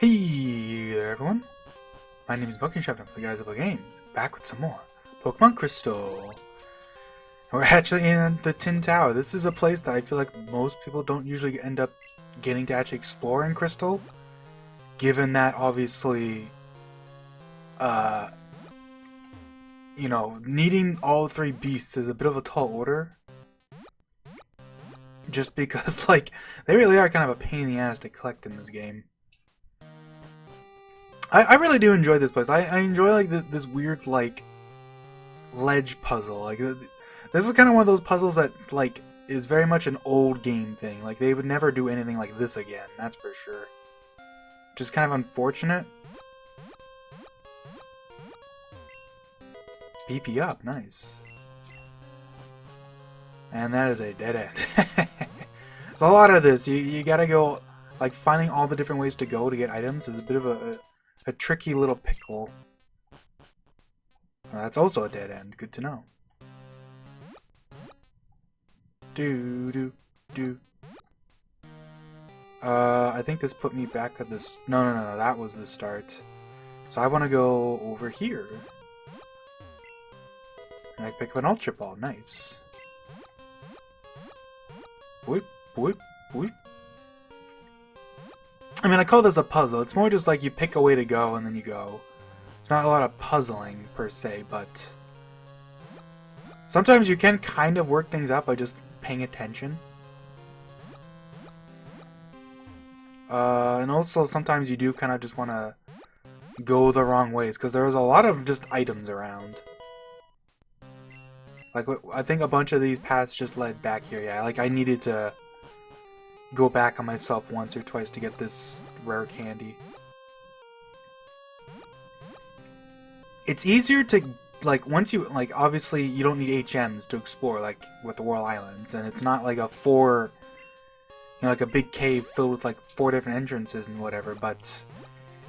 Hey there everyone, my name is Pokemon Chapter for the guys of the games, back with some more Pokemon Crystal. We're actually in the Tin Tower. This is a place that I feel like most people don't usually end up getting to actually explore in Crystal, given that obviously, you know, needing all three beasts is a bit of a tall order. Just because, like, they really are kind of a pain in the ass to collect in this game. I really do enjoy this place. I enjoy like this weird like ledge puzzle. Like this is kind of one of those puzzles that like is very much an old game thing. Like they would never do anything like this again. That's for sure. Just kind of unfortunate. BP up, nice. And that is a dead end. So a lot of this, you gotta go like finding all the different ways to go to get items is a bit of a tricky little pickle. Well, that's also a dead end. Good to know. I think this put me back at this. No, that was the start. So I want to go over here. And I pick up an Ultra Ball. Nice. Whoop, whoop, whoop. I mean, I call this a puzzle. It's more just like you pick a way to go and then you go. It's not a lot of puzzling per se, but sometimes you can kind of work things out by just paying attention. And also sometimes you do kind of just want to go the wrong ways because there's a lot of just items around. Like, I think a bunch of these paths just led back here. Yeah, like I needed to go back on myself once or twice to get this rare candy. It's easier to, like, once you, like, obviously you don't need HMs to explore, like, with the Whirl Islands, and it's not like a like a big cave filled with, like, 4 different entrances and whatever, but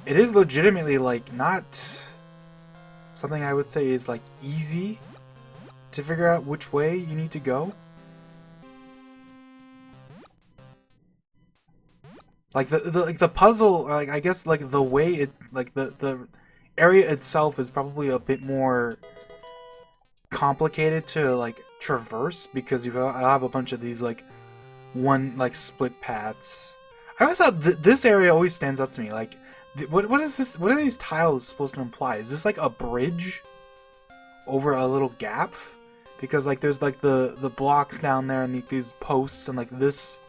it is legitimately, like, not something I would say is, like, easy to figure out which way you need to go. Like the puzzle, like I guess like the way it like the area itself is probably a bit more complicated to like traverse because you have a bunch of these like one like split paths. I always thought this area always stands up to me. Like, what is this? What are these tiles supposed to imply? Is this like a bridge over a little gap? Because like there's like the blocks down there and these posts and like this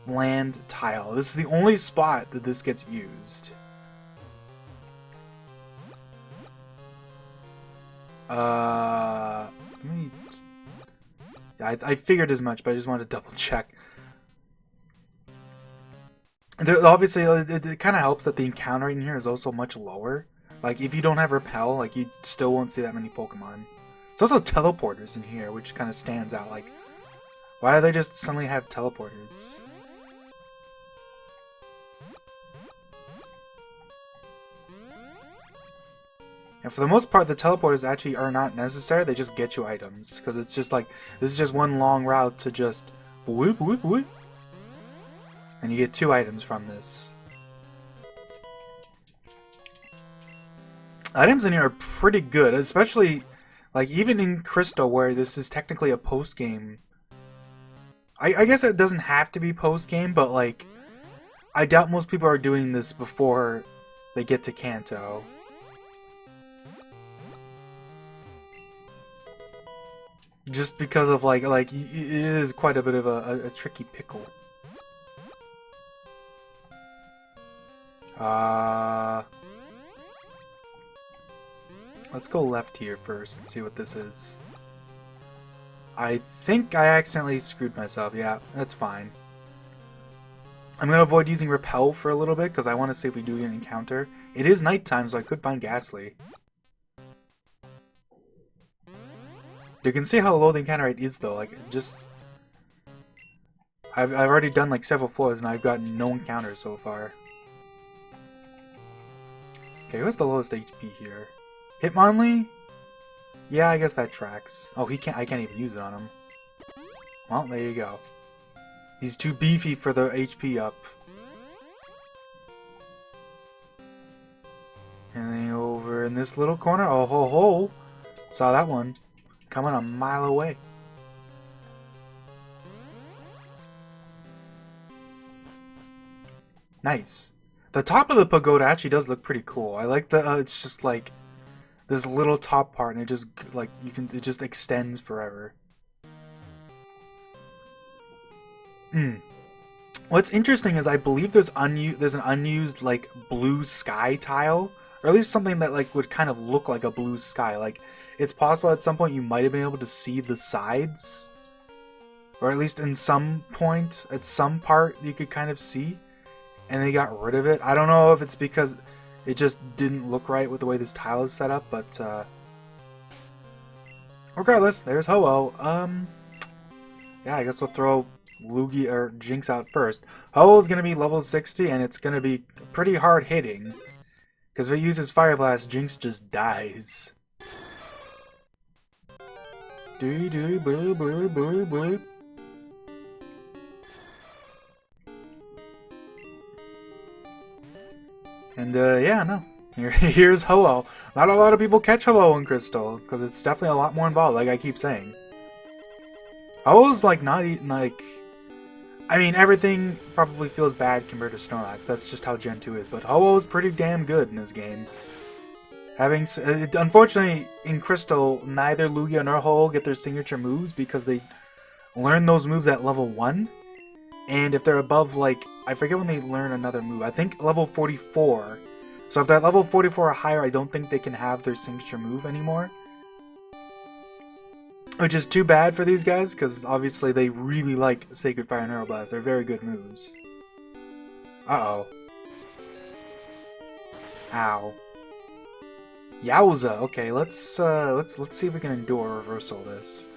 land tile. This is the only spot that this gets used. I figured as much, but I just wanted to double check. Obviously, it kind of helps that the encounter in here is also much lower. Like, if you don't have Repel, like, you still won't see that many Pokemon. There's also teleporters in here, which kind of stands out. Like, why do they just suddenly have teleporters? And for the most part, the teleporters actually are not necessary. They just get you items. Because it's just like, this is just one long route to just whoop, whoop, whoop. And you get 2 items from this. Items in here are pretty good. Especially, like, even in Crystal, where this is technically a post-game. I guess it doesn't have to be post-game, but, like, I doubt most people are doing this before they get to Kanto. Just because of like it is quite a bit of a tricky pickle. Let's go left here first and see what this is. I think I accidentally screwed myself. Yeah, that's fine. I'm gonna avoid using Repel for a little bit because I want to see if we do get an encounter. It is nighttime, so I could find Ghastly. You can see how low the encounter rate is though, like, just... I've already done like several floors and I've gotten no encounters so far. Okay, what's the lowest HP here? Hitmonlee? Yeah, I guess that tracks. Oh, I can't even use it on him. Well, there you go. He's too beefy for the HP up. in this little corner. Oh ho ho! Saw that one coming a mile away. Nice. The top of the pagoda actually does look pretty cool. I like the it's just like this little top part, and it just like it just extends forever. What's interesting is I believe there's an unused like blue sky tile, or at least something that like would kind of look like a blue sky. Like it's possible at some point you might have been able to see the sides, or at least in some point at some part you could kind of see, and they got rid of it. I don't know if it's because it just didn't look right with the way this tile is set up, but regardless, there's Ho-Oh. Yeah, I guess we'll throw Lugia or Jinx out first. Ho-Oh's gonna be level 60, and it's gonna be pretty hard hitting. Because if it uses Fire Blast, Jinx just dies. Doo doo boo boo boo boo. And yeah, no. Here's Ho-Oh. Not a lot of people catch Ho-Oh in Crystal, because it's definitely a lot more involved, like I keep saying. Ho-Oh's like not like. I mean, everything probably feels bad compared to Snorlax. That's just how Gen 2 is. But Ho-Oh is pretty damn good in this game. Unfortunately, in Crystal, neither Lugia nor Ho-Oh get their signature moves because they learn those moves at level 1. And if they're above, like, I forget when they learn another move. I think level 44. So if they're at level 44 or higher, I don't think they can have their signature move anymore. Which is too bad for these guys, because obviously they really like Sacred Fire and Aeroblast. They're very good moves. Uh-oh. Ow. Yowza! Okay, let's see if we can endure reversal this.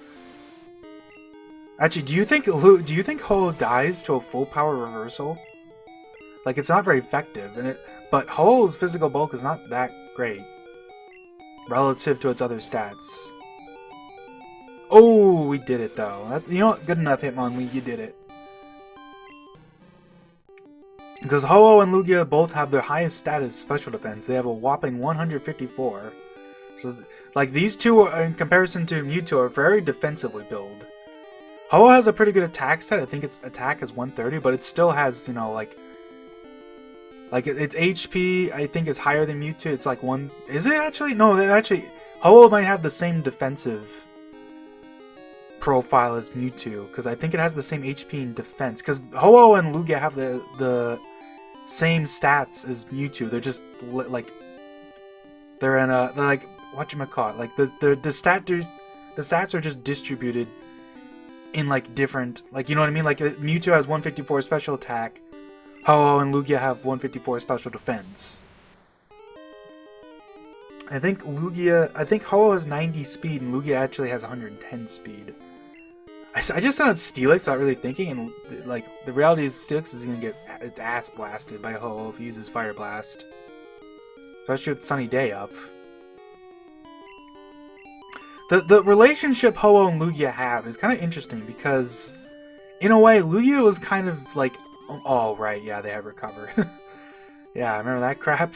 Actually, do you think Ho-Oh dies to a full power reversal? Like, it's not very effective, but Ho-Oh's physical bulk is not that great relative to its other stats. Oh, we did it though. You know what? Good enough, Hitmonlee. You did it. Because Ho-Oh and Lugia both have their highest status special defense. They have a whopping 154. So, like, these two, in comparison to Mewtwo, are very defensively built. Ho-Oh has a pretty good attack stat. I think its attack is 130, but it still has, you know, like its HP, I think, is higher than Mewtwo. It's like one. Is it actually? No, actually, Ho-Oh might have the same defensive profile as Mewtwo, because I think it has the same HP and defense. Because Ho-Oh and Lugia have the same stats as Mewtwo. They're just like they're like whatchamacallit, like the stats are just distributed in like different, like, you know what I mean? Like Mewtwo has 154 special attack, Ho-Oh and Lugia have 154 special defense. I think Ho-Oh has 90 speed and Lugia actually has 110 speed. I just said Steelix without really thinking, and like the reality is Steelix is gonna get its ass blasted by Ho-Oh if he uses Fire Blast, especially with Sunny Day up. The relationship Ho-Oh and Lugia have is kind of interesting because, in a way, Lugia was kind of like, oh right, yeah, they have Recover. Yeah, I remember that crap.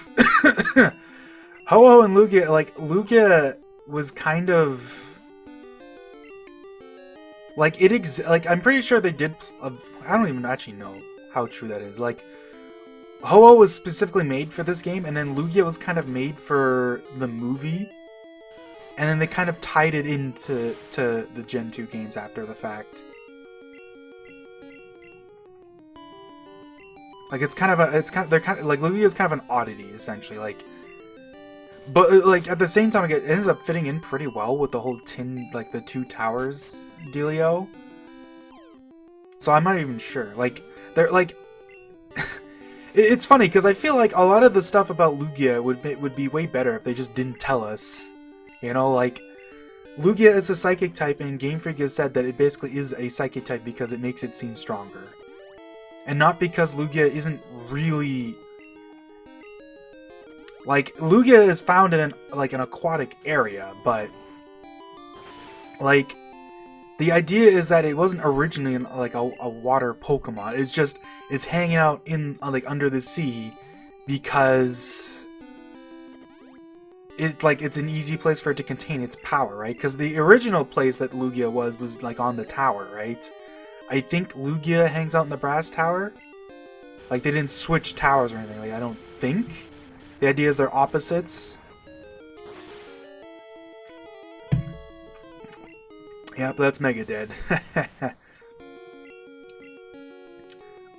Ho-Oh and Lugia, like Lugia was kind of like I'm pretty sure they did. I don't even actually know how true that is. Like, Ho-Oh was specifically made for this game, and then Lugia was kind of made for the movie, and then they kind of tied it into the Gen 2 games after the fact. Like they're kind of like Lugia's kind of an oddity essentially. Like, but like at the same time, it ends up fitting in pretty well with the whole like the two towers dealio. So I'm not even sure. Like they're like, it's funny because I feel like a lot of the stuff about Lugia would be way better if they just didn't tell us. You know, like Lugia is a psychic type, and Game Freak has said that it basically is a psychic type because it makes it seem stronger, and not because Lugia isn't really. Like, Lugia is found in an aquatic area, but like the idea is that it wasn't originally like a water Pokemon. It's hanging out in like under the sea because it's an easy place for it to contain its power, right? Because the original place that Lugia was like on the tower, right? I think Lugia hangs out in the brass tower. Like, they didn't switch towers or anything. Like, I don't think. The idea is they're opposites. Yep, that's Mega Dead.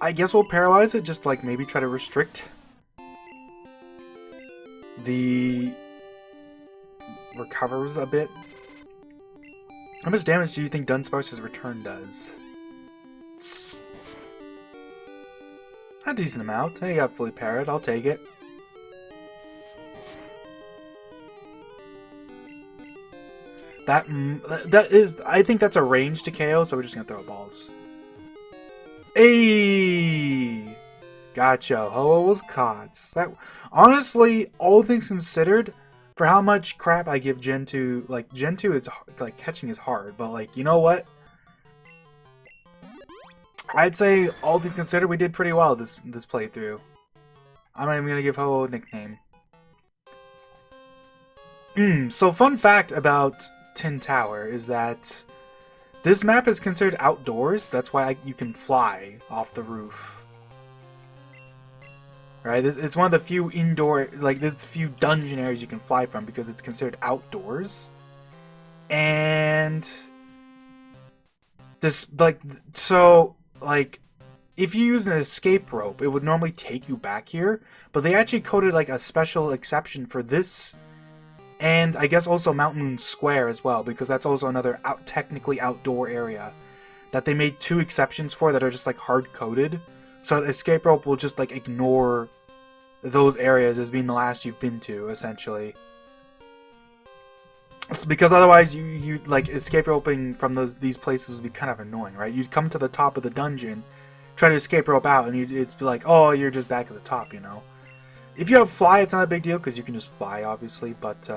I guess we'll paralyze it, just like maybe try to restrict the recovers a bit. How much damage do you think Dunsparce's return does? It's a decent amount. I got fully parried. I'll take it. That is, I think that's a range to KO, so we're just gonna throw balls. Ayy! Gotcha. Ho-Oh was caught. That, honestly, all things considered, for how much crap I give Gen 2, like, Gen 2, it's, like, catching is hard, but, like, you know what? I'd say, all things considered, we did pretty well this playthrough. I'm not even gonna give Ho-Oh a nickname. So fun fact about Tin Tower is that this map is considered outdoors. That's why you can fly off the roof. Right? It's one of the few indoor, like, there's few dungeon areas you can fly from because it's considered outdoors. And this, like, so, like, if you use an escape rope, it would normally take you back here, but they actually coded, like, a special exception for this, and I guess also Mount Moon Square as well, because that's also another technically outdoor area that they made 2 exceptions for that are just, like, hard-coded. So escape rope will just, like, ignore those areas as being the last you've been to, essentially. It's because otherwise you like, escape roping from these places would be kind of annoying, right? You'd come to the top of the dungeon, try to escape rope out, and it's be like, oh, you're just back at the top, you know? If you have fly, it's not a big deal, because you can just fly, obviously, but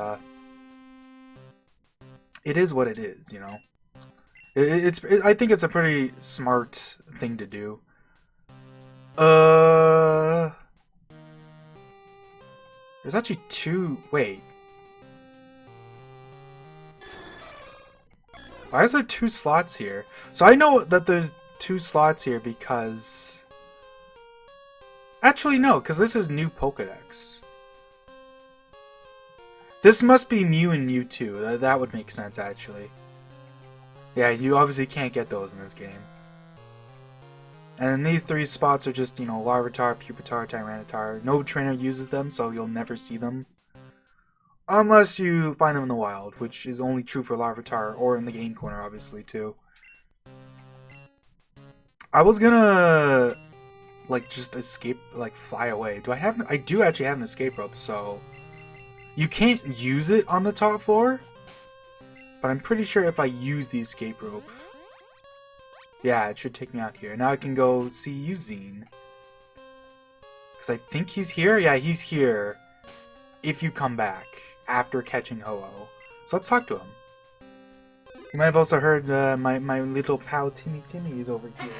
it is what it is, you know? I think it's a pretty smart thing to do. There's actually 2... Wait. Why is there 2 slots here? So I know that there's 2 slots here because... Actually, no, because this is new Pokedex. This must be Mew and Mewtwo. That would make sense, actually. Yeah, you obviously can't get those in this game. And these 3 spots are just, you know, Larvitar, Pupitar, Tyranitar. No trainer uses them, so you'll never see them. Unless you find them in the wild, which is only true for Larvitar, or in the game corner, obviously, too. I was gonna, like, just escape, like, fly away. I do actually have an escape rope, so... You can't use it on the top floor, but I'm pretty sure if I use the escape rope... Yeah, it should take me out here. Now I can go see Eugene. Because I think he's here? Yeah, he's here. If you come back after catching Ho-Oh. So let's talk to him. You might have also heard my little pal Timmy is over here.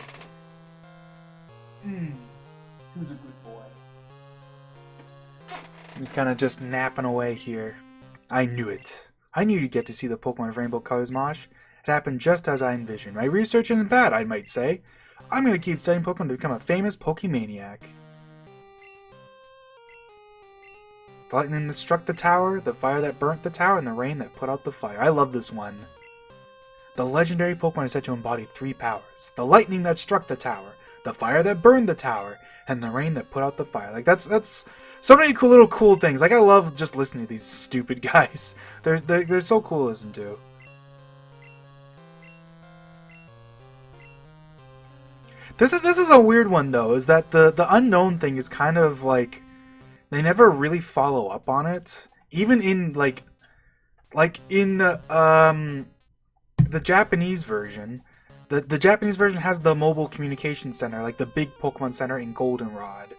Who's a good boy? He's kind of just napping away here. I knew it. I knew you'd get to see the Pokemon of Rainbow Colors, Mosh. It happened just as I envisioned. My research isn't bad, I might say. I'm going to keep studying Pokemon to become a famous Pokemaniac. The lightning that struck the tower, the fire that burnt the tower, and the rain that put out the fire. I love this one. The legendary Pokemon is said to embody 3 powers. The lightning that struck the tower, the fire that burned the tower, and the rain that put out the fire. Like, that's so many cool things. Like, I love just listening to these stupid guys. They're so cool to listen to. This is a weird one, though, is that the unknown thing is kind of like, they never really follow up on it. Even in, like in the Japanese version, the Japanese version has the mobile communication center, like the big Pokemon Center in Goldenrod.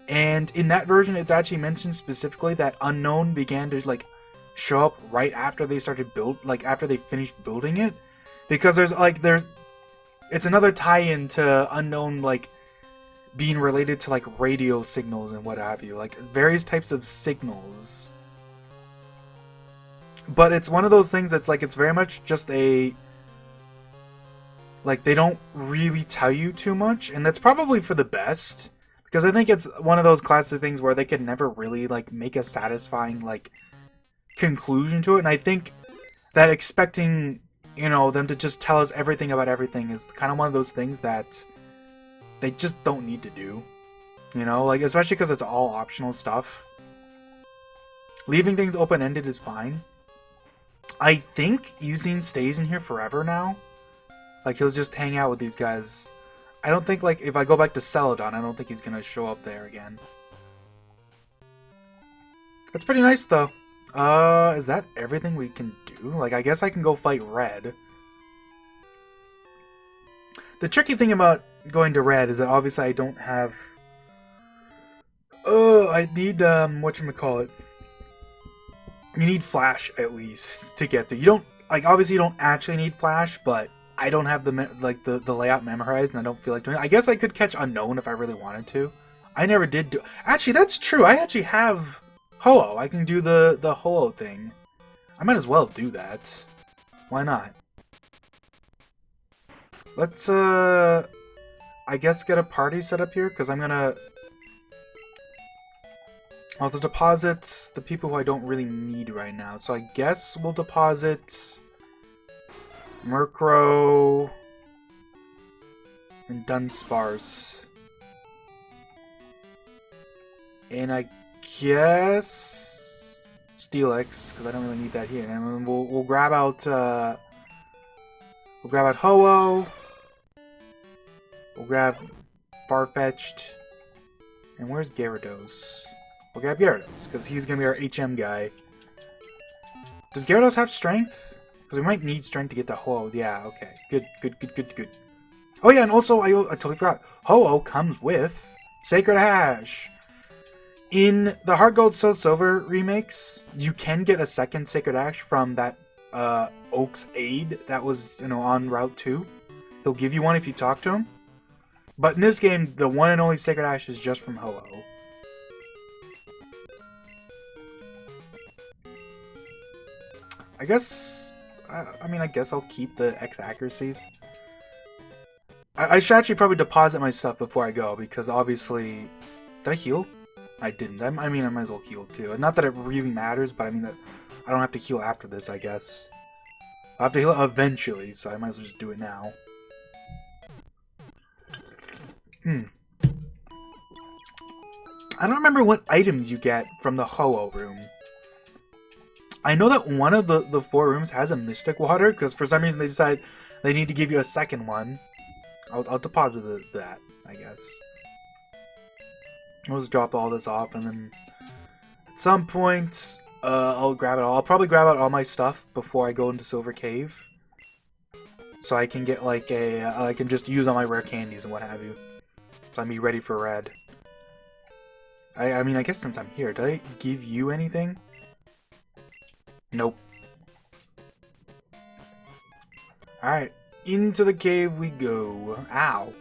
And in that version, it's actually mentioned specifically that Unknown began to, like, show up right after they started after they finished building it. Because it's another tie-in to Unknown, like, being related to, like, radio signals and what have you. Like, various types of signals. But it's one of those things that's like, it's very much just a, like, they don't really tell you too much, and that's probably for the best, because I think it's one of those classic things where they could never really, like, make a satisfying, like, conclusion to it, and I think that expecting, you know, them to just tell us everything about everything is kind of one of those things that they just don't need to do, you know, like, especially because it's all optional stuff. Leaving things open-ended is fine. I think Eugene stays in here forever now. Like, he'll just hang out with these guys. I don't think, like, if I go back to Celadon, I don't think he's gonna show up there again. That's pretty nice, though. Is that everything we can do? Like, I guess I can go fight Red. The tricky thing about going to Red is that obviously I don't have... I need, whatchamacallit. You need Flash, at least, to get there. You don't, like, obviously you don't actually need Flash, but I don't have the layout memorized, and I don't feel like doing it. I guess I could catch Unknown if I really wanted to. I never did do... Actually, that's true. I actually have Ho-Oh. I can do the Ho-Oh thing. I might as well do that. Why not? Let's, I guess get a party set up here, because I'm gonna... Also deposit the people who I don't really need right now. So I guess we'll deposit Murkrow and Dunsparce. And I guess Steelix, because I don't really need that here. And we'll grab out Ho-Oh. We'll grab Farfetch'd. And where's Gyarados? We'll grab Gyarados, because he's going to be our HM guy. Does Gyarados have strength? Because we might need strength to get to Ho-Oh. Yeah, okay. Good. Oh yeah, and also, I totally forgot. Ho-Oh comes with Sacred Ash. In the Heart Gold Soul Silver remakes, you can get a second Sacred Ash from that Oak's aid that was, you know, on Route 2. He'll give you one if you talk to him. But in this game, the one and only Sacred Ash is just from Ho-Oh. I guess, I mean, I guess I'll keep the X accuracies. I should actually probably deposit my stuff before I go, because obviously... Did I heal? I didn't. I mean, I might as well heal too. Not that it really matters, but I mean that I don't have to heal after this, I guess. I'll have to heal eventually, so I might as well just do it now. I don't remember what items you get from the Ho-Oh room. I know that one of the 4 rooms has a Mystic Water, because for some reason they decided they need to give you a second one. I'll deposit that, I guess. I'll just drop all this off, and then at some point, I'll grab it all. I'll probably grab out all my stuff before I go into Silver Cave. So I can get like I can just use all my rare candies and what have you. So I'm be ready for Red. I mean, I guess since I'm here, did I give you anything? Nope. Alright, into the cave we go. Ow.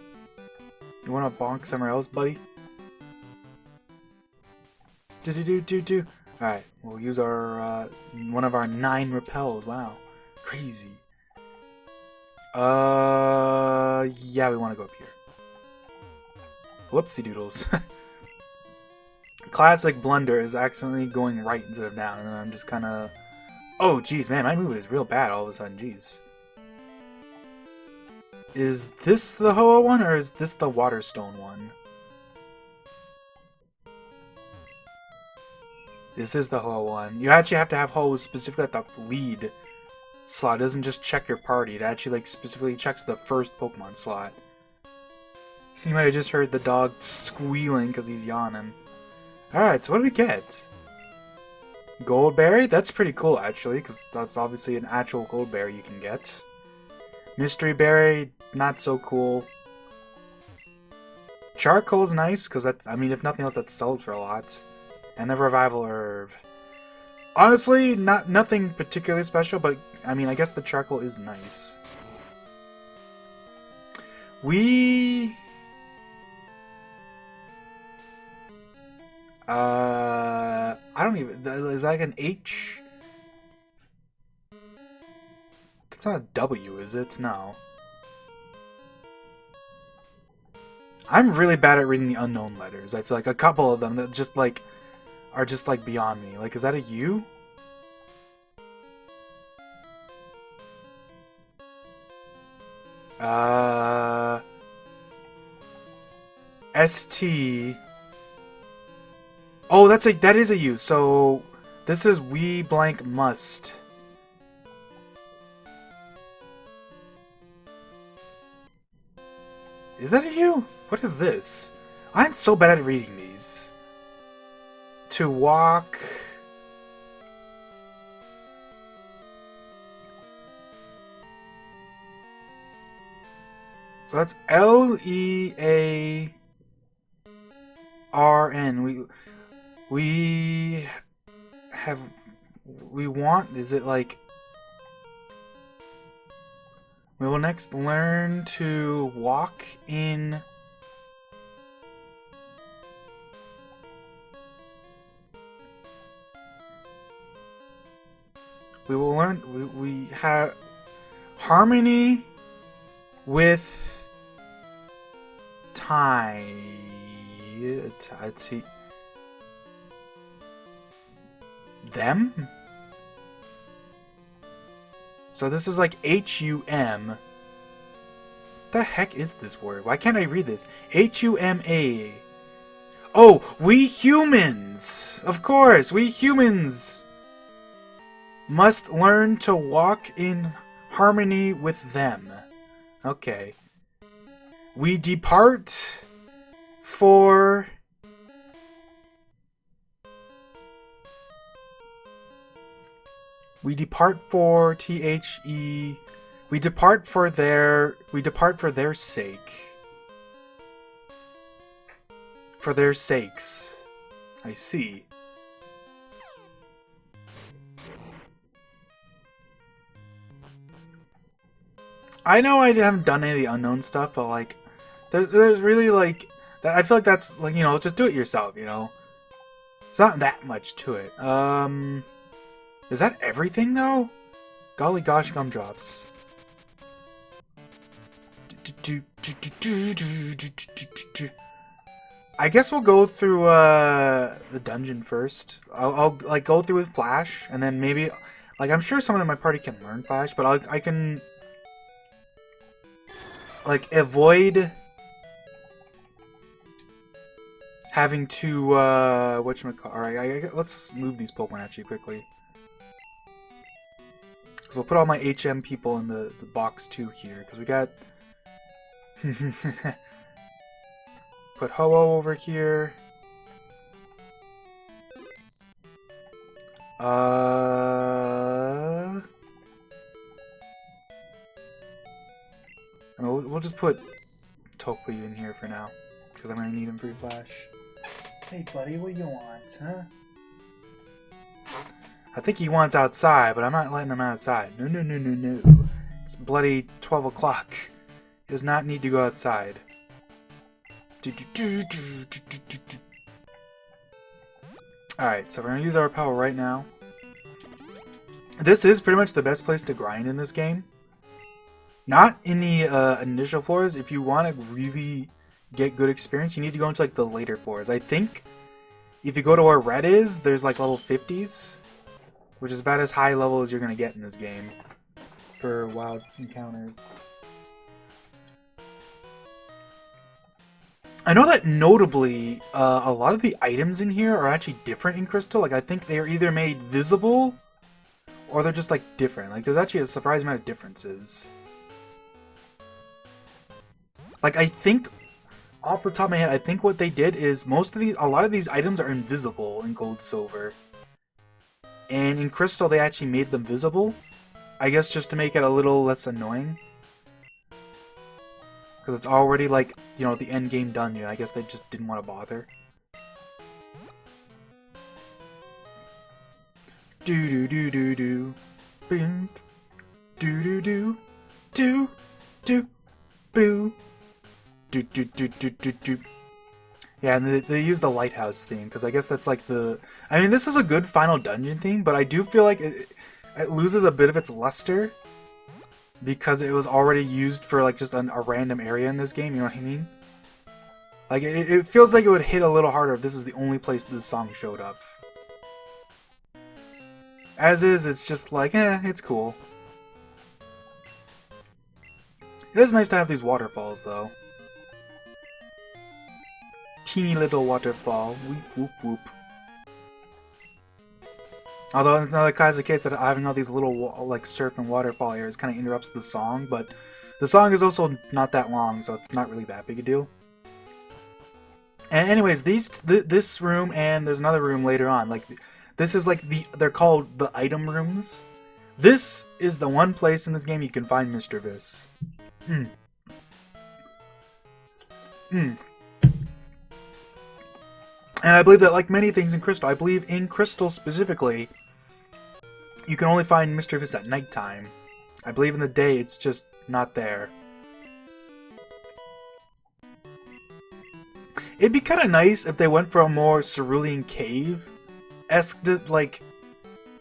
You wanna bonk somewhere else, buddy? Do. Alright, we'll use our, one of our 9 repels. Wow. Crazy. Yeah, we wanna go up here. Whoopsie doodles. Classic blunder is accidentally going right instead of down, and then I'm just kinda... Oh, jeez, man, my movement is real bad all of a sudden, jeez. Is this the Ho-Oh one, or is this the Waterstone one? This is the Ho-Oh one. You actually have to have Ho-Oh specifically at the lead slot. It doesn't just check your party. It actually, like, specifically checks the first Pokemon slot. You might have just heard the dog squealing because he's yawning. Alright, so what do we get? Goldberry? That's pretty cool, actually, because that's obviously an actual Goldberry you can get. Mystery Berry, not so cool. Charcoal's nice, because that, I mean, if nothing else, that sells for a lot. And the Revival Herb. Honestly, nothing particularly special, but, I mean, I guess the Charcoal is nice. I don't even... Is that like an H? not a W, is it? No. I'm really bad at reading the unknown letters. I feel like a couple of them that just like are just like beyond me. Like, is that a U? ST. Oh, that is a U. So this is we blank must. Is that a U? What is this? I'm so bad at reading these. To walk. So that's Learn. We want, is it like, we will next learn to walk in we have harmony with time. Let's see. Them? So this is like H-U-M. The heck is this word? Why can't I read this? H-U-M-A. Oh, we humans! Of course, we humans must learn to walk in harmony with them. Okay. We depart for... We depart for T-H-E... We depart for their sake. For their sakes. I see. I know I haven't done any of the unknown stuff, but like, there's really like, I feel like that's like, you know, just do it yourself, you know? It's not that much to it. Is that everything though? Golly gosh gumdrops. I guess we'll go through the dungeon first. I'll like go through with Flash, and then maybe like I'm sure someone in my party can learn Flash, but I can like avoid having to whatchamacallit. Alright, let's move these Pokemon actually quickly. Because we'll put all my HM people in the box 2 here, because we got put Ho-Oh over here. We'll just put Toku in here for now, because I'm gonna need him for Flash. Hey buddy, what do you want, huh? I think he wants outside, but I'm not letting him outside. No. It's bloody 12 o'clock. He does not need to go outside. Alright, so we're going to use our power right now. This is pretty much the best place to grind in this game. Not in the initial floors. If you want to really get good experience, you need to go into like the later floors. I think if you go to where red is, there's like level 50s. Which is about as high level as you're going to get in this game for wild encounters. I know that notably, a lot of the items in here are actually different in Crystal. Like, I think they're either made visible, or they're just, like, different. Like, there's actually a surprising amount of differences. Like, I think, off the top of my head, I think what they did is a lot of these items are invisible in Gold Silver. And in Crystal, they actually made them visible. I guess just to make it a little less annoying. Because it's already, like, you know, the end game done. You know, I guess they just didn't want to bother. Do-do-do-do-do. Boom. Do-do-do. Do-do. Boo. Do-do-do-do-do-do. Yeah, and they use the lighthouse theme, because I guess that's like the... I mean, this is a good final dungeon theme, but I do feel like it loses a bit of its luster because it was already used for like just a random area in this game. You know what I mean? Like it feels like it would hit a little harder if this is the only place this song showed up. As is, it's just like, it's cool. It is nice to have these waterfalls, though. Teeny little waterfall. Whoop, whoop, whoop. Although it's another classic case that having all these little, like, surf and waterfall areas kind of interrupts the song, but the song is also not that long, so it's not really that big a deal. And anyways, this room and there's another room later on, like... This is like they're called the item rooms. This is the one place in this game you can find Mr. Vis. And I believe that, like many things in Crystal, I believe in Crystal specifically, you can only find Mr. Vis at nighttime. I believe in the day it's just not there. It'd be kind of nice if they went for a more cerulean cave-esque, like,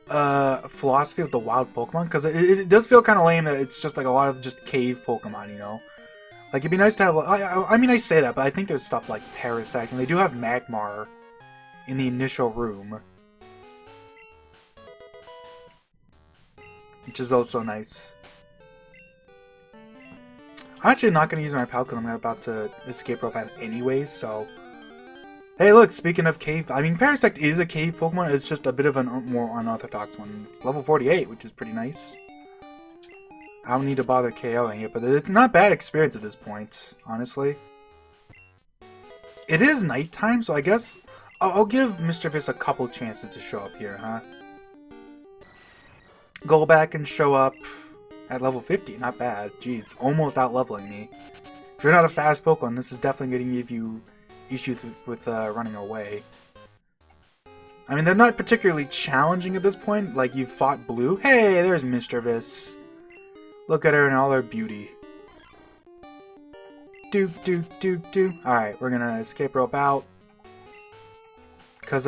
philosophy of the wild Pokemon, because it does feel kind of lame that it's just like a lot of just cave Pokemon, you know? Like, it'd be nice to have, I mean, I say that, but I think there's stuff like Parasect, and they do have Magmar in the initial room. Which is also nice. I'm actually not going to use my pal because I'm about to escape rope at it anyways, so... Hey look, speaking of cave, I mean Parasect is a cave Pokemon, it's just a bit of a more unorthodox one. It's level 48, which is pretty nice. I don't need to bother KOing it, but it's not bad experience at this point, honestly. It is nighttime, so I guess I'll give Mr. Vis a couple chances to show up here, huh? Go back and show up at level 50, not bad. Jeez, almost out-leveling me. If you're not a fast Pokemon, this is definitely going to give you issues with running away. I mean, they're not particularly challenging at this point. Like, you fought Blue. Hey, there's Mr. Vis. Look at her in all her beauty. Do, do, do, do. Alright, we're gonna escape rope out. Because,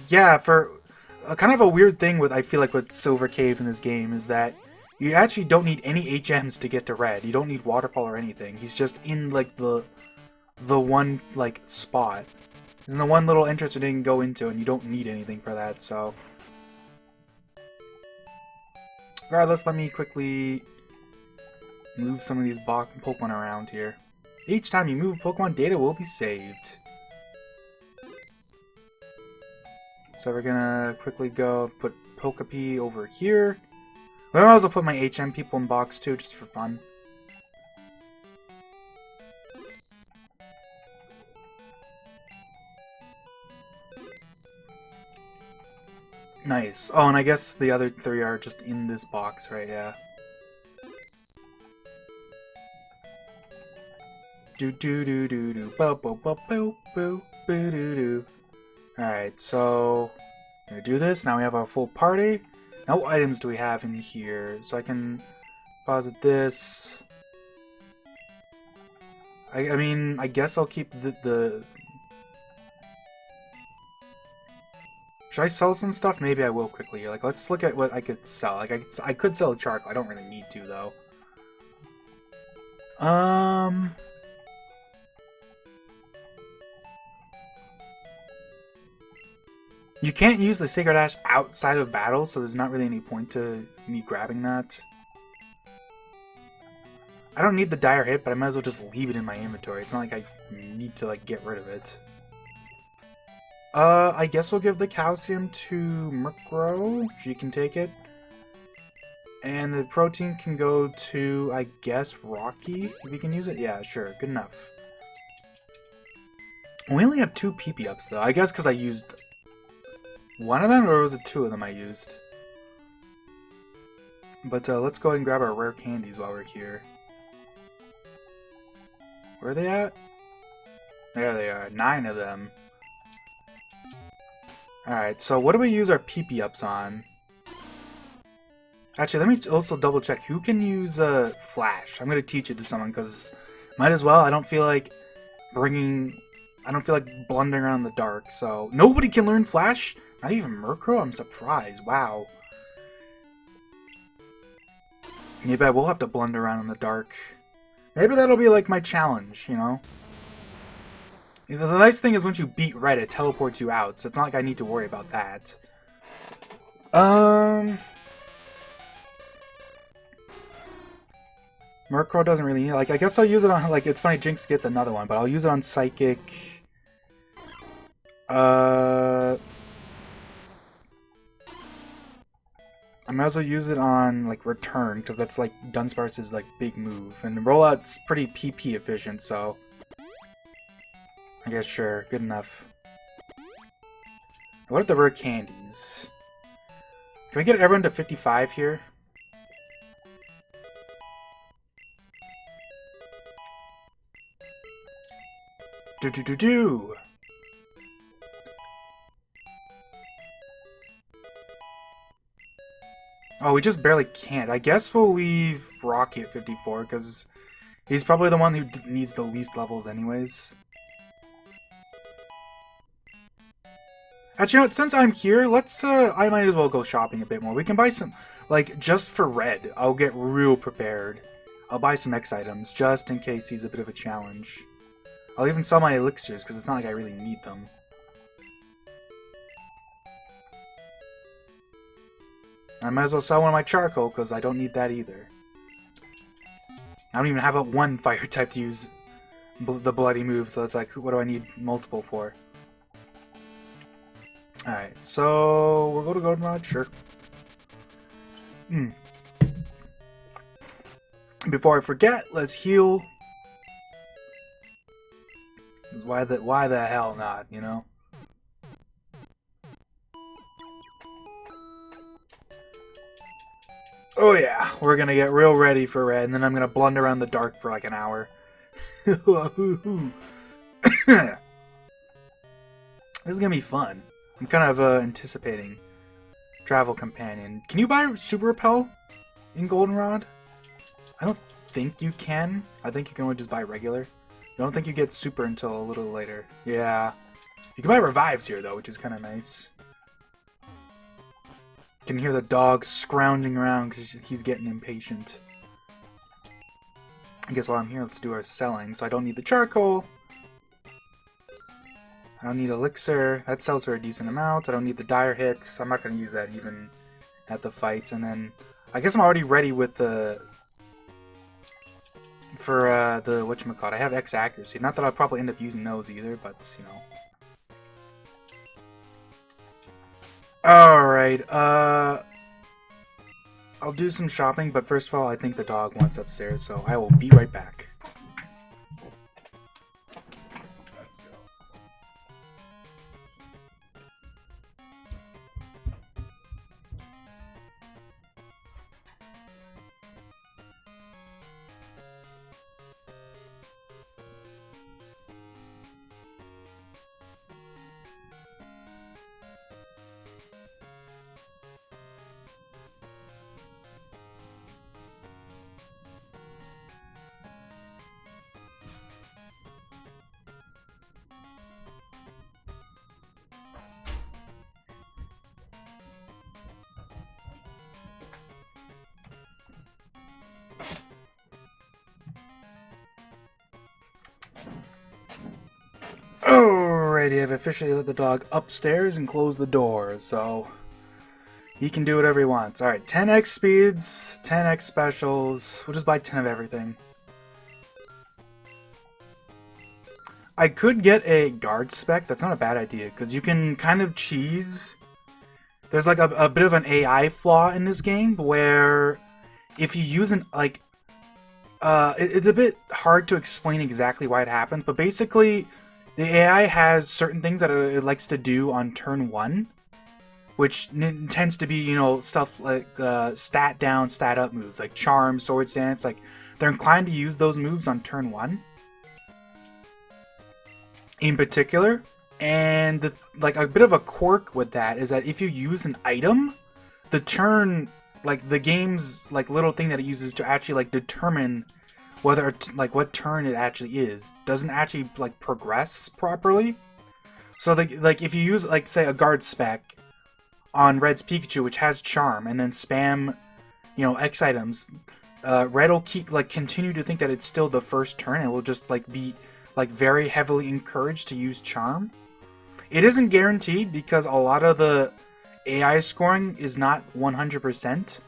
yeah, for kind of a weird thing with, I feel like, with Silver Cave in this game is that you actually don't need any HMs to get to Red. You don't need Waterfall or anything. He's just in, like, the one, like, spot. He's in the one little entrance you didn't go into, and you don't need anything for that, so... Regardless, let me quickly move some of these Pokemon around here. Each time you move Pokemon, data will be saved. So we're gonna quickly go put Pokepee over here. I might as well put my HM people in box too, just for fun. Nice. Oh, and I guess the other three are just in this box, right? Yeah. Do do do do do bo bo bo bo bo boo doo doo. Alright, so I'm gonna do this. Now we have our full party. Now what items do we have in here? So I can deposit this. I mean, I guess I'll keep the... Should I sell some stuff? Maybe I will quickly. Like, let's look at what I could sell. Like, I could sell a charcoal. I don't really need to, though. You can't use the Sacred Ash outside of battle, so there's not really any point to me grabbing that. I don't need the Dire Hit, but I might as well just leave it in my inventory. It's not like I need to, like, get rid of it. I guess we'll give the calcium to Murkrow. She can take it. And the protein can go to, I guess, Rocky, if we can use it. Yeah, sure. Good enough. We only have 2 PP ups, though. I guess because I used one of them, or was it 2 of them I used? But let's go ahead and grab our rare candies while we're here. Where are they at? There they are. 9 of them. Alright, so what do we use our PP ups on? Actually, let me also double check. Who can use Flash? I'm going to teach it to someone because might as well. I don't feel like blundering around in the dark. So nobody can learn Flash? Not even Murkrow? I'm surprised. Wow. Maybe I will have to blunder around in the dark. Maybe that'll be like my challenge, you know? The nice thing is once you beat red, it teleports you out, so it's not like I need to worry about that. Murkrow doesn't really need, like, I guess I'll use it on, like, it's funny Jinx gets another one, but I'll use it on Psychic. I might as well use it on, like, Return, because that's, like, Dunsparce's, like, big move. And Rollout's pretty PP efficient, so... I guess sure, good enough. What if the rare candies? Can we get everyone to 55 here? Do. Oh, we just barely can't. I guess we'll leave Rocky at 54, because he's probably the one who needs the least levels anyways. Actually, you know what? Since I'm here, let's, I might as well go shopping a bit more. We can buy some, like, just for red. I'll get real prepared. I'll buy some X items, just in case he's a bit of a challenge. I'll even sell my elixirs, because it's not like I really need them. I might as well sell one of my charcoal, because I don't need that either. I don't even have a one fire type to use the bloody move, so it's like, what do I need multiple for? Alright, so we'll go to Goldenrod, sure. Before I forget, let's heal. Why the hell not, you know? Oh yeah, we're gonna get real ready for red, and then I'm gonna blunder around the dark for like an hour. This is gonna be fun. I'm kind of anticipating. Travel Companion. Can you buy Super Repel in Goldenrod? I don't think you can. I think you can only just buy regular. I don't think you get Super until a little later. Yeah. You can buy Revives here, though, which is kind of nice. You can hear the dog scrounging around because he's getting impatient. I guess while I'm here, let's do our selling. So I don't need the charcoal. I don't need elixir. That sells for a decent amount. I don't need the dire hits. I'm not going to use that even at the fight. And then I guess I'm already ready with the... For the whatchamacallit. I have X accuracy. Not that I'll probably end up using those either, but you know. Alright, I'll do some shopping, but first of all, I think the dog wants upstairs, so I will be right back. Let's go. Alrighty, I've officially let the dog upstairs and closed the door, so he can do whatever he wants. Alright, 10x speeds, 10x specials. We'll just buy 10 of everything. I could get a guard spec. That's not a bad idea, because you can kind of cheese. There's like a bit of an AI flaw in this game, where if you use an, like, it's a bit hard to explain exactly why it happens, but basically the AI has certain things that it likes to do on turn 1, which tends to be, you know, stuff like stat down, stat up moves, like Charm, Swords Dance. Like, they're inclined to use those moves on turn 1 in particular. And like a bit of a quirk with that is that if you use an item, the turn, like the game's like little thing that it uses to actually like determine whether like what turn it actually is, doesn't actually like progress properly. So like if you use like say a guard spec on Red's Pikachu, which has Charm, and then spam, you know, X items, Red will keep like continue to think that it's still the first turn and will just like be like very heavily encouraged to use Charm. It isn't guaranteed because a lot of the AI scoring is not 100%.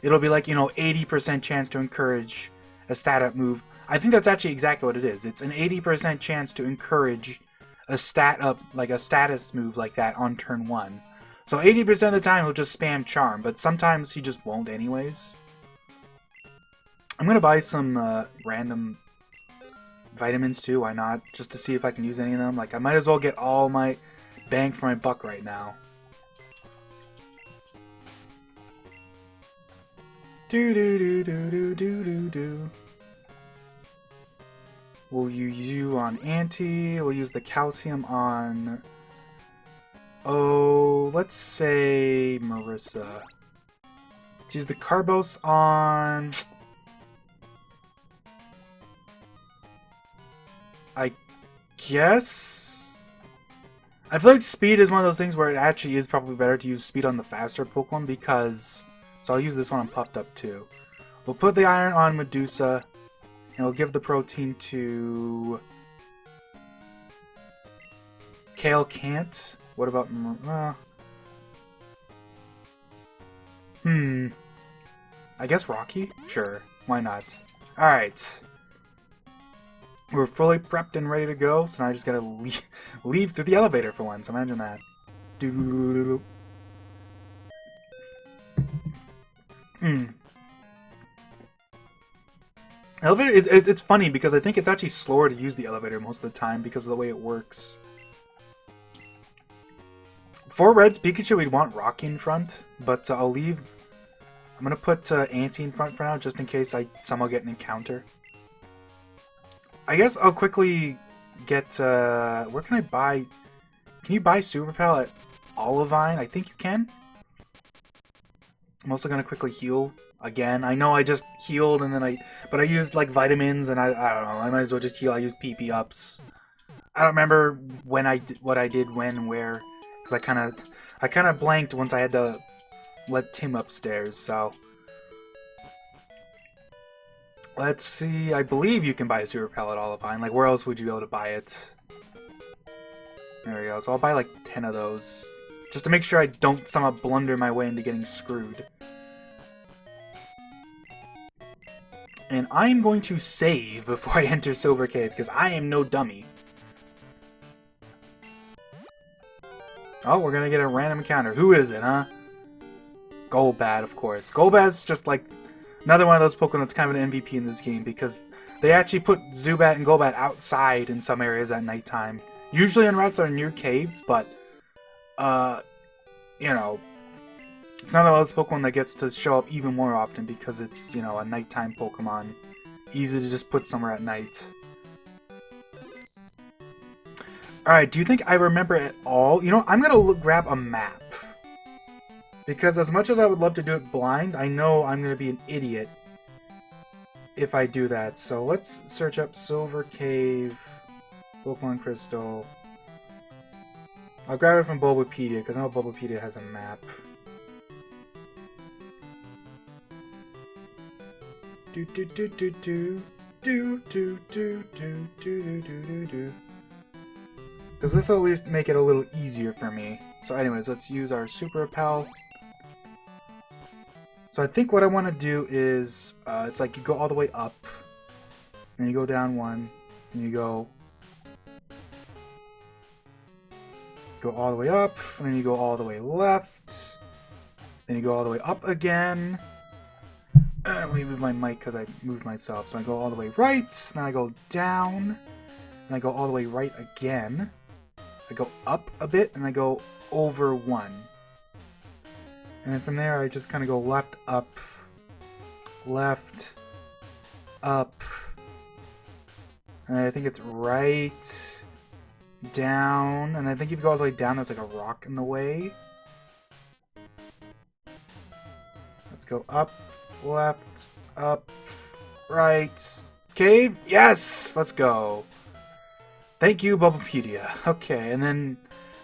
It'll be like, 80% chance to encourage a stat up move. I think that's actually exactly what it is. It's an 80% chance to encourage a stat up, like a status move like that on turn 1. So 80% of the time he'll just spam Charm, but sometimes he just won't anyways. I'm gonna buy some random vitamins too, why not? Just to see if I can use any of them. Like, I might as well get all my bang for my buck right now. Do do do do do do do do. We'll use you on Anti. We'll use the calcium on... Oh, let's say Marissa. Let's use the Carbos on... I guess... I feel like speed is one of those things where it actually is probably better to use speed on the faster Pokemon because... So I'll use this one on Puffed Up too. We'll put the iron on Medusa. And we'll give the protein to... Kale can't. What about... I guess Rocky? Sure. Why not? Alright. We're fully prepped and ready to go, so now I just gotta leave through the elevator for once. Imagine that. Elevator, it's funny because I think it's actually slower to use the elevator most of the time because of the way it works. For Red's Pikachu, we'd want Rocky in front, but I'll leave... I'm going to put Anti in front for now, just in case I somehow get an encounter. I guess I'll quickly get... where can I buy... Can you buy Super Pal at Olivine? I think you can. I'm also going to quickly heal again. I know I just healed and then but I used like vitamins and I don't know. I might as well just heal. I used PP ups. I don't remember when what I did when and where because I kind of blanked once I had to let Tim upstairs. So let's see. I believe you can buy a Super Pallet Olivine. Like where else would you be able to buy it? There we go. So I'll buy like 10 of those just to make sure I don't somehow blunder my way into getting screwed. And I'm going to save before I enter Silver Cave, because I am no dummy. Oh, we're going to get a random encounter. Who is it, huh? Golbat, of course. Golbat's just like another one of those Pokemon that's kind of an MVP in this game, because they actually put Zubat and Golbat outside in some areas at nighttime. Usually on routes that are near caves, but, you know... It's not one of those Pokemon that gets to show up even more often because it's, a nighttime Pokemon. Easy to just put somewhere at night. Alright, do you think I remember it all? I'm going to grab a map. Because as much as I would love to do it blind, I know I'm going to be an idiot if I do that. So let's search up Silver Cave, Pokemon Crystal. I'll grab it from Bulbapedia because I know Bulbapedia has a map. Do do do do do do do do do do do do. Because this will at least make it a little easier for me. So anyways, let's use our Super Pal. So I think what I want to do is, it's like you go all the way up, and you go down one, and you go all the way up, and then you go all the way left, then you go all the way up again. Let me move my mic because I moved myself. So I go all the way right, then I go down, and I go all the way right again. I go up a bit, and I go over one. And then from there, I just kind of go left, up, and I think it's right, down, and I think if you go all the way down, there's like a rock in the way. Let's go up. Left, up, right, cave, yes! Let's go. Thank you, Bulbapedia. Okay, and then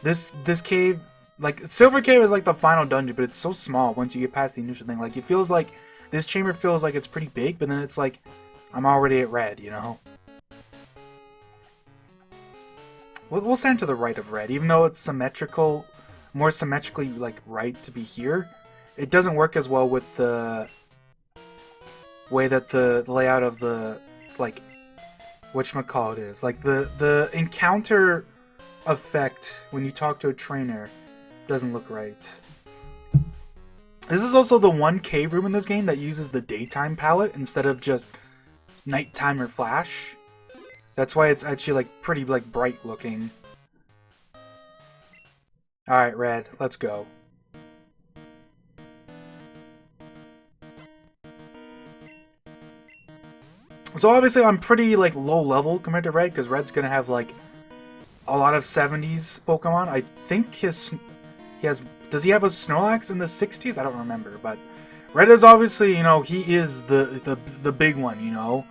this cave, like, Silver Cave is like the final dungeon, but it's so small once you get past the initial thing. Like, it feels like this chamber feels like it's pretty big, but then it's like, I'm already at red, you know? We'll stand to the right of red, even though it's symmetrical, more symmetrically, like, right to be here. It doesn't work as well with the way that the layout of the, like, whatchamacallit is. Like, the encounter effect when you talk to a trainer doesn't look right. This is also the one cave room in this game that uses the daytime palette instead of just nighttime or flash. That's why it's actually like pretty like bright looking. Alright, red, let's go. So obviously I'm pretty like low level compared to red, because red's gonna have like a lot of 70s Pokemon. I think he has, does he have a Snorlax in the 60s? I don't remember, but red is obviously, you know, he is the big one, you know.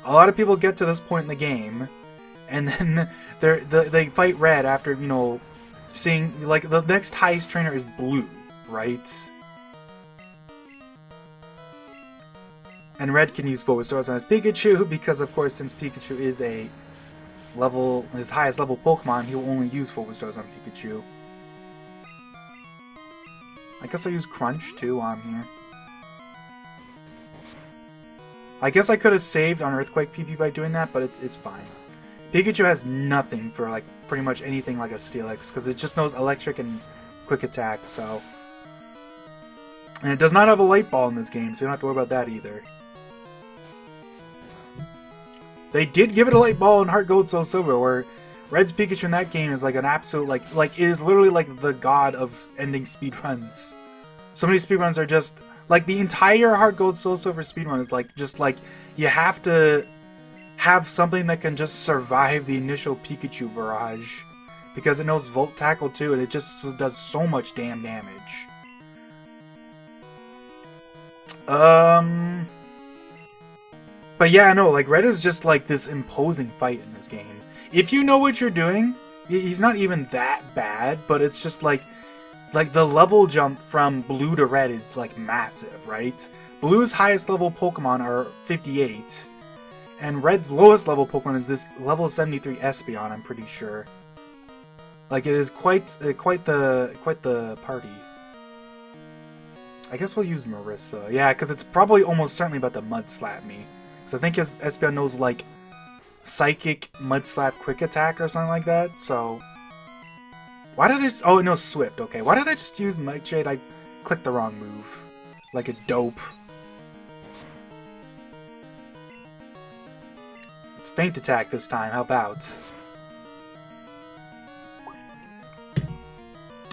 A lot of people get to this point in the game, and then they fight red after, you know, seeing, like, the next highest trainer is blue, right? And red can use Focus Stars on his Pikachu, because of course, since Pikachu is a level, his highest level Pokemon, he will only use Focus Stars on Pikachu. I guess I'll use Crunch too while I'm here. I guess I could have saved on Earthquake PP by doing that, but it's fine. Pikachu has nothing for like pretty much anything like a Steelix, because it just knows Electric and Quick Attack, so. And it does not have a Light Ball in this game, so you don't have to worry about that either. They did give it a Light Ball in Heart Gold Soul Silver, where Red's Pikachu in that game is like an absolute, like it is literally like the god of ending speedruns. So many speedruns are just, like the entire Heart Gold Soul Silver speedrun is like, just like, you have to have something that can just survive the initial Pikachu barrage. Because it knows Volt Tackle too, and it just does so much damn damage. But yeah, no, like, Red is just, like, this imposing fight in this game. If you know what you're doing, he's not even that bad, but it's just, like the level jump from Blue to Red is, like, massive, right? Blue's highest level Pokemon are 58, and Red's lowest level Pokemon is this level 73 Espeon, I'm pretty sure. Like, it is quite the party. I guess we'll use Marissa. Yeah, because it's probably almost certainly about to Mud Slap me. I think his Espeon knows, like, Psychic, Mud Slap, Quick Attack or something like that, so. Why did I just. Oh, it knows Swift, okay. Why did I just use Nightshade? I clicked the wrong move. Like a dope. It's Feint Attack this time, how about?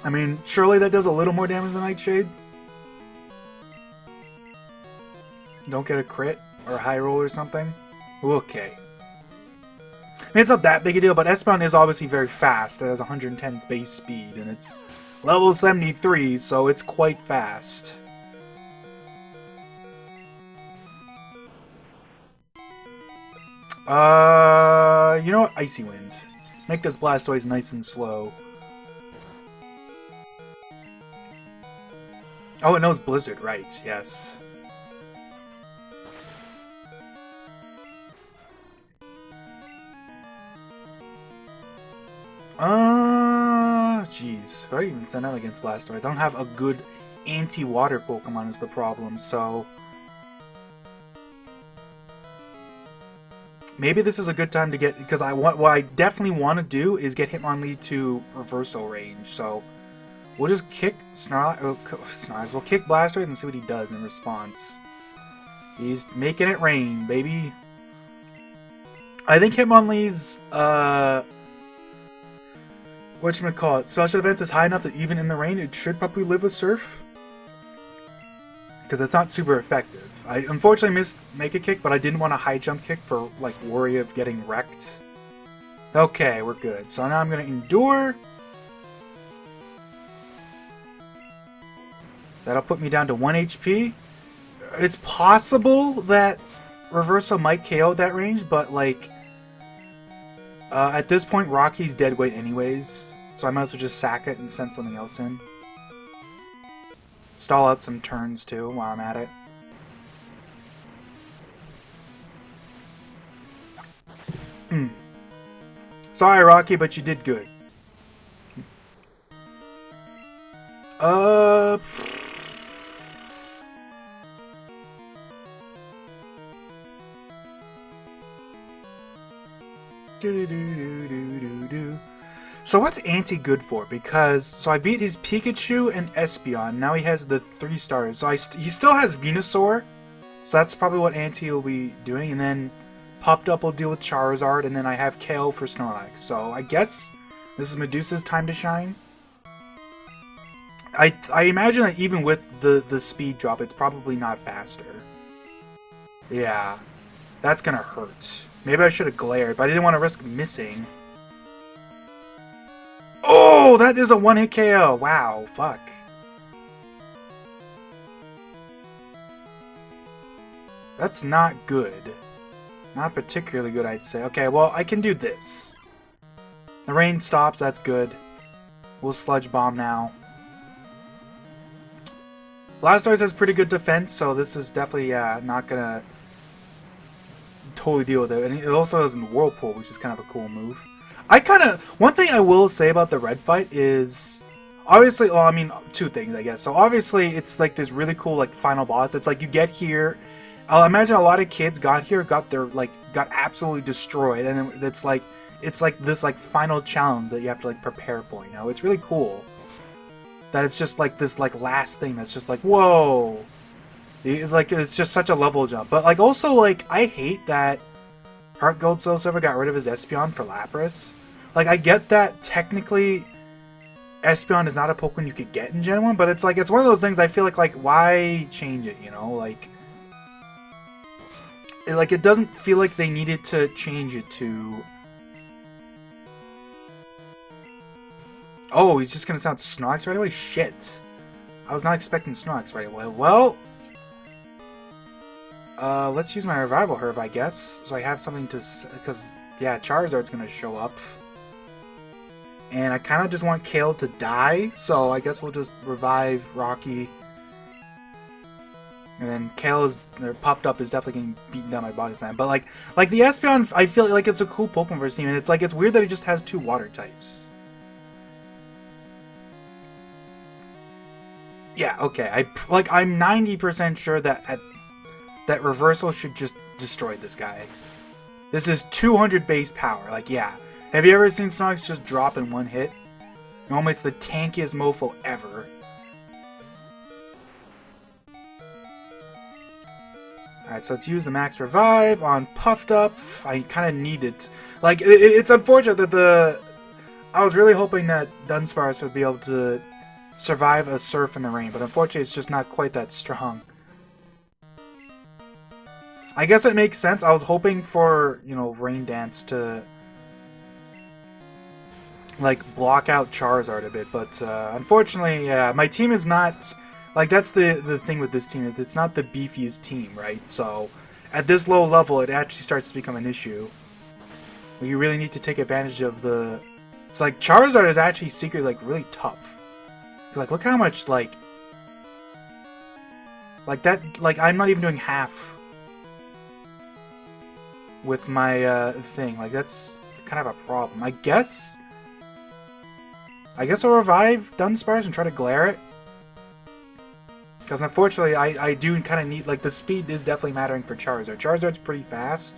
I mean, surely that does a little more damage than Nightshade? Don't get a crit? Or a high roll or something? Okay. I mean, it's not that big a deal, but Espeon is obviously very fast. It has 110 base speed, and it's level 73, so it's quite fast. You know what? Icy Wind. Make this Blastoise nice and slow. Oh, it knows Blizzard, right, yes. Jeez. Do I even send out against Blastoise? I don't have a good anti-water Pokemon is the problem, so. Maybe this is a good time to get, because what I definitely want to do is get Hitmonlee to reversal range, so. We'll just kick Snorlax. We'll kick Blastoise and see what he does in response. He's making it rain, baby. I think Hitmonlee's, whatchamacallit, special defense is high enough that even in the rain it should probably live with Surf. Because it's not super effective. I unfortunately missed Mega Kick, but I didn't want a high jump kick for, like, worry of getting wrecked. Okay, we're good. So now I'm going to Endure. That'll put me down to 1 HP. It's possible that Reversal might KO that range, but, like, at this point, Rocky's dead weight anyways, so I might as well just sack it and send something else in. Stall out some turns, too, while I'm at it. Sorry, Rocky, but you did good. Uh... So what's Anti good for? Because so I beat his Pikachu and Espeon. Now he has the 3 stars. So he still has Venusaur. So that's probably what Anti will be doing. And then Puffed Up will deal with Charizard. And then I have KO for Snorlax. So I guess this is Medusa's time to shine. I imagine that even with the speed drop, it's probably not faster. Yeah, that's gonna hurt. Maybe I should have glared, but I didn't want to risk missing. Oh, that is a one-hit KO. Wow, fuck. That's not good. Not particularly good, I'd say. Okay, well, I can do this. The rain stops, that's good. We'll Sludge Bomb now. Blastoise has pretty good defense, so this is definitely not gonna totally deal with it. And it also has Whirlpool, which is kind of a cool move. One thing I will say about the red fight is, obviously, well, I mean, 2 things, I guess. So obviously, it's like this really cool, like, final boss. It's like you get here, I'll imagine a lot of kids got here, got absolutely destroyed, and then it's like this, like, final challenge that you have to, like, prepare for, you know? It's really cool. That it's just, like, this, like, last thing that's just like, whoa! Like, it's just such a level jump. But, like, also, like, I hate that Heart Gold Soul Silver got rid of his Espeon for Lapras. Like, I get that technically Espeon is not a Pokemon you could get in Gen 1, but it's like, it's one of those things I feel like why change it, you know? Like, it doesn't feel like they needed to change it to... Oh, he's just gonna sound Snorlax right away? Shit. I was not expecting Snorlax right away. Well... let's use my Revival Herb, I guess. So I have something to... Because, yeah, Charizard's gonna show up. And I kind of just want Kale to die, so I guess we'll just revive Rocky. And then Kale is... Or Popped Up is definitely getting beaten down by Body Slam. But, like the Espeon, I feel like it's a cool Pokemon for his team. And it's like, it's weird that he just has 2 water types. Yeah, okay. I'm 90% sure that that Reversal should just destroy this guy. This is 200 base power. Like, yeah. Have you ever seen Snorlax just drop in 1 hit? Normally it's the tankiest mofo ever. Alright, so let's use the Max Revive on Puffed Up. I kind of need it. Like, it's unfortunate that I was really hoping that Dunsparce would be able to survive a Surf in the Rain, but unfortunately it's just not quite that strong. I guess it makes sense. I was hoping for, you know, Rain Dance to, like, block out Charizard a bit, but unfortunately, yeah, my team is not, like, that's the thing with this team, is it's not the beefiest team, right? So, at this low level, it actually starts to become an issue. Where you really need to take advantage of the... It's like, Charizard is actually secretly, like, really tough. Like, look how much, like that, like, I'm not even doing half with my, thing. Like, that's kind of a problem. I guess I'll revive Dunsparce and try to glare it. Because, unfortunately, I do kind of need, like, the speed is definitely mattering for Charizard. Charizard's pretty fast,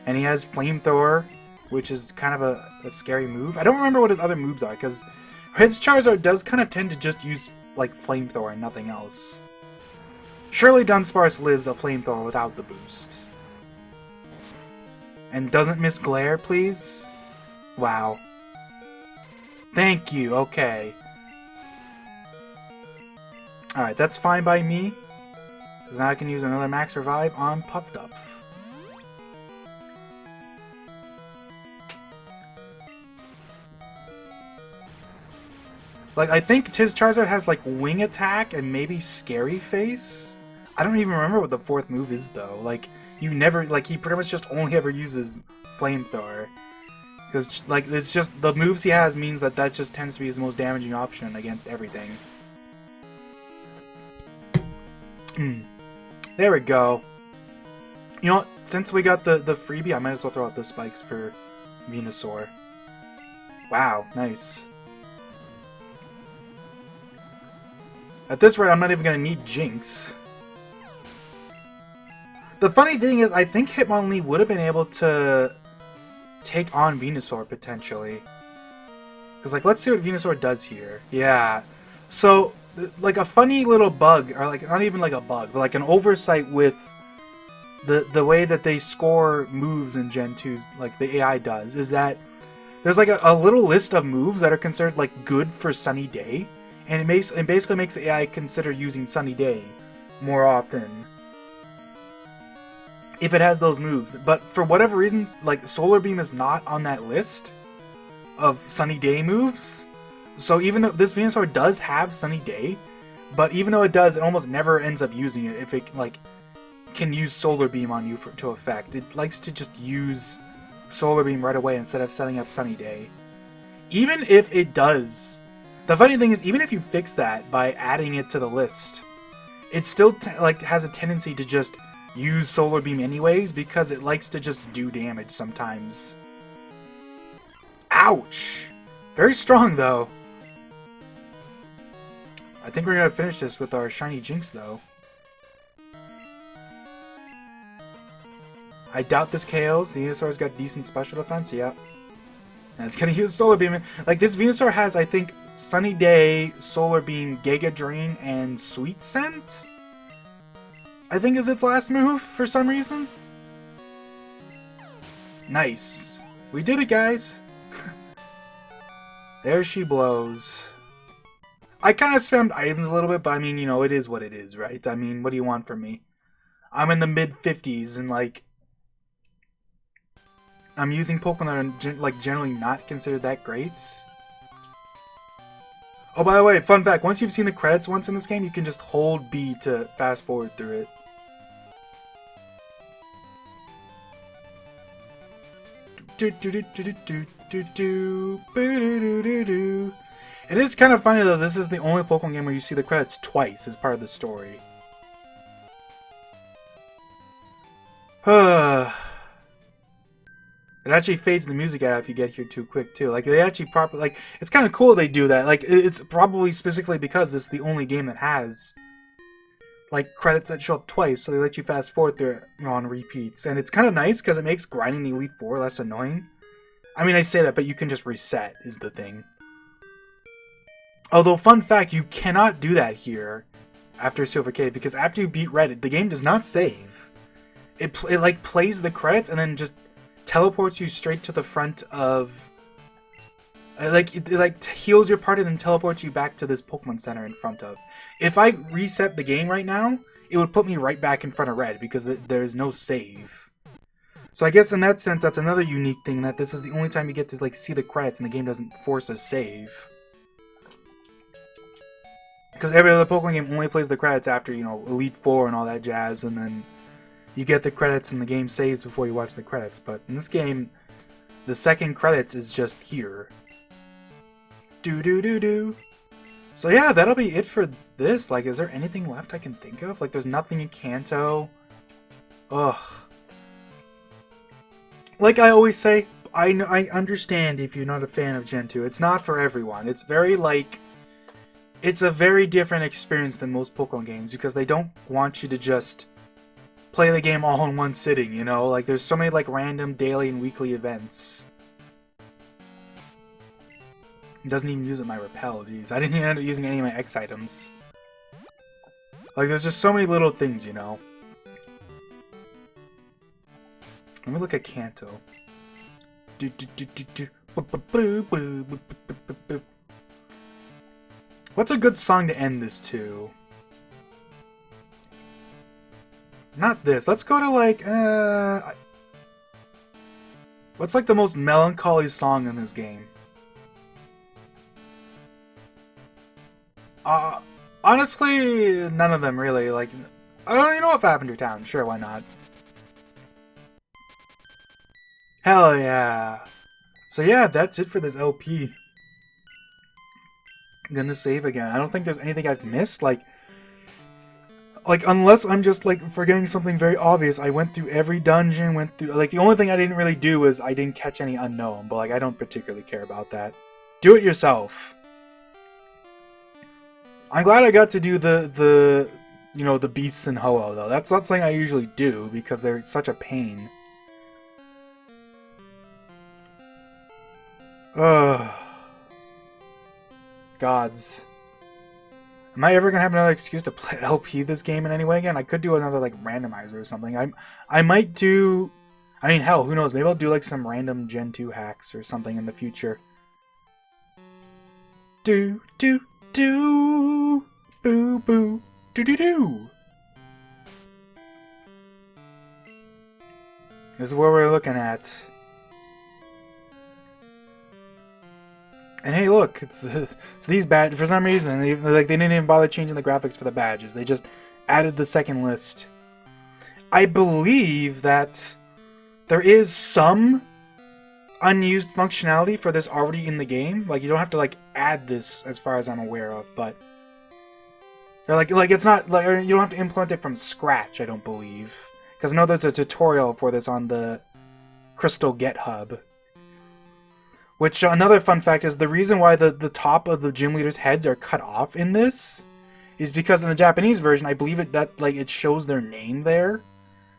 and he has Flamethrower, which is kind of a scary move. I don't remember what his other moves are, because his Charizard does kind of tend to just use, like, Flamethrower and nothing else. Surely Dunsparce lives a Flamethrower without the boost. And doesn't miss Glare, please? Wow. Thank you, okay. Alright, that's fine by me. Because now I can use another Max Revive on Puffed Up. Like, I think his Charizard has, like, Wing Attack and maybe Scary Face? I don't even remember what the 4th move is, though. Like, you never, like, he pretty much just only ever uses Flamethrower. Because, like, it's just, the moves he has means that just tends to be his most damaging option against everything. There we go. You know what? Since we got the freebie, I might as well throw out the spikes for Venusaur. Wow, nice. At this rate, I'm not even gonna need Jinx. The funny thing is, I think Hitmonlee would have been able to take on Venusaur, potentially. Because, like, let's see what Venusaur does here. Yeah. So, like, a funny little bug, or, like, not even like a bug, but, like, an oversight with the way that they score moves in Gen 2's, like, the AI does, is that there's, like, a little list of moves that are considered, like, good for Sunny Day. And it basically makes the AI consider using Sunny Day more often if it has those moves. But for whatever reason, like, Solar Beam is not on that list of Sunny Day moves. So even though this Venusaur does have Sunny Day, but even though it does, it almost never ends up using it if it, like, can use Solar Beam on you to effect. It likes to just use Solar Beam right away instead of setting up Sunny Day. Even if it does, the funny thing is, even if you fix that by adding it to the list, it still like has a tendency to just use Solar Beam anyways, because it likes to just do damage sometimes. Ouch! Very strong, though. I think we're gonna finish this with our Shiny Jinx, though. I doubt this KOs. The Venusaur's got decent special defense, yep. And it's gonna use Solar Beam. Like, this Venusaur has, I think, Sunny Day, Solar Beam, Giga Drain, and Sweet Scent, I think, is its last move for some reason. Nice. We did it, guys. There she blows. I kind of spammed items a little bit, but I mean, you know, it is what it is, right? I mean, what do you want from me? I'm in the mid-50s, and, like, I'm using Pokemon that are, like, generally not considered that great. Oh, by the way, fun fact, once you've seen the credits once in this game, you can just hold B to fast forward through it. It is kind of funny, though, this is the only Pokemon game where you see the credits twice as part of the story. It actually fades the music out if you get here too quick, too. Like, they actually properly... Like, it's kind of cool they do that. Like, it's probably specifically because this is the only game that has, like, credits that show up twice, so they let you fast forward through it, you know, on repeats. And it's kind of nice, because it makes grinding the Elite Four less annoying. I mean, I say that, but you can just reset, is the thing. Although, fun fact, you cannot do that here after Silver Cave, because after you beat Red, the game does not save. It like, plays the credits, and then just teleports you straight to the front of... It heals your party and then teleports you back to this Pokemon Center in front of. If I reset the game right now, it would put me right back in front of Red, because there's no save. So I guess in that sense, that's another unique thing, that this is the only time you get to, like, see the credits and the game doesn't force a save. Because every other Pokemon game only plays the credits after, you know, Elite Four and all that jazz, and then you get the credits and the game saves before you watch the credits. But in this game, the second credits is just here. Do. So yeah, that'll be it for this. Like, is there anything left I can think of? Like, there's nothing in Kanto. Ugh. Like I always say, I understand if you're not a fan of Gen 2. It's not for everyone. It's very, like... It's a very different experience than most Pokemon games, because they don't want you to just play the game all in one sitting, you know? Like, there's so many, like, random daily and weekly events. It doesn't even use my Repel, geez. I didn't even end up using any of my X items. Like, there's just so many little things, you know? Let me look at Kanto. What's a good song to end this to? Not this. Let's go to, like, what's, like, the most melancholy song in this game? Honestly, none of them, really. Like, oh, you know what, Lavender Town. Sure, why not? Hell yeah. So yeah, that's it for this LP. I'm gonna save again. I don't think there's anything I've missed. Like, Like, unless I'm just, like, forgetting something very obvious, I went through every dungeon, went through... Like, the only thing I didn't really do was I didn't catch any unknown, but, like, I don't particularly care about that. Do it yourself. I'm glad I got to do the you know, the beasts in Ho-Oh, though. That's not something I usually do, because they're such a pain. Ugh. Gods. Am I ever gonna have another excuse to play LP this game in any way again? I could do another, like, randomizer or something. I might do... I mean, hell, who knows? Maybe I'll do, like, some random Gen 2 hacks or something in the future. Do, do, do, boo, boo, do, do, do. This is what we're looking at. And hey, look, it's these badges. For some reason, they didn't even bother changing the graphics for the badges. They just added the second list. I believe that there is some unused functionality for this already in the game. Like, you don't have to, like, add this as far as I'm aware of, but like it's not like you don't have to implement it from scratch, I don't believe. Because I know there's a tutorial for this on the Crystal GitHub. Which, another fun fact is, the reason why the top of the gym leaders' heads are cut off in this is because in the Japanese version, I believe it shows their name there.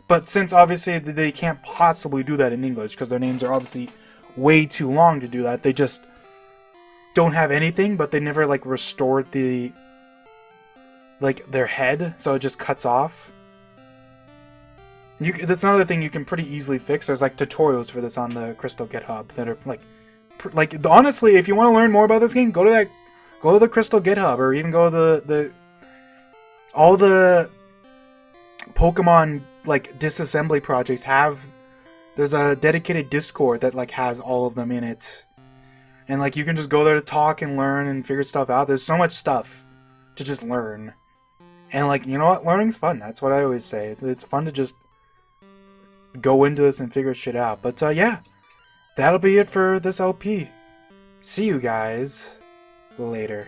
But since, obviously, they can't possibly do that in English, because their names are obviously way too long to do that, they just don't have anything, but they never, like, restored the... like, their head, so it just cuts off. That's another thing you can pretty easily fix. There's, like, tutorials for this on the Crystal GitHub that are, like, honestly, if you want to learn more about this game, go to the Crystal GitHub, or even go to all the Pokemon, like, disassembly projects there's a dedicated Discord that, like, has all of them in it, and, like, you can just go there to talk and learn and figure stuff out. There's so much stuff to just learn, and, like, you know what, learning's fun. That's what I always say. It's fun to just go into this and figure shit out. But yeah, that'll be it for this LP. See you guys later.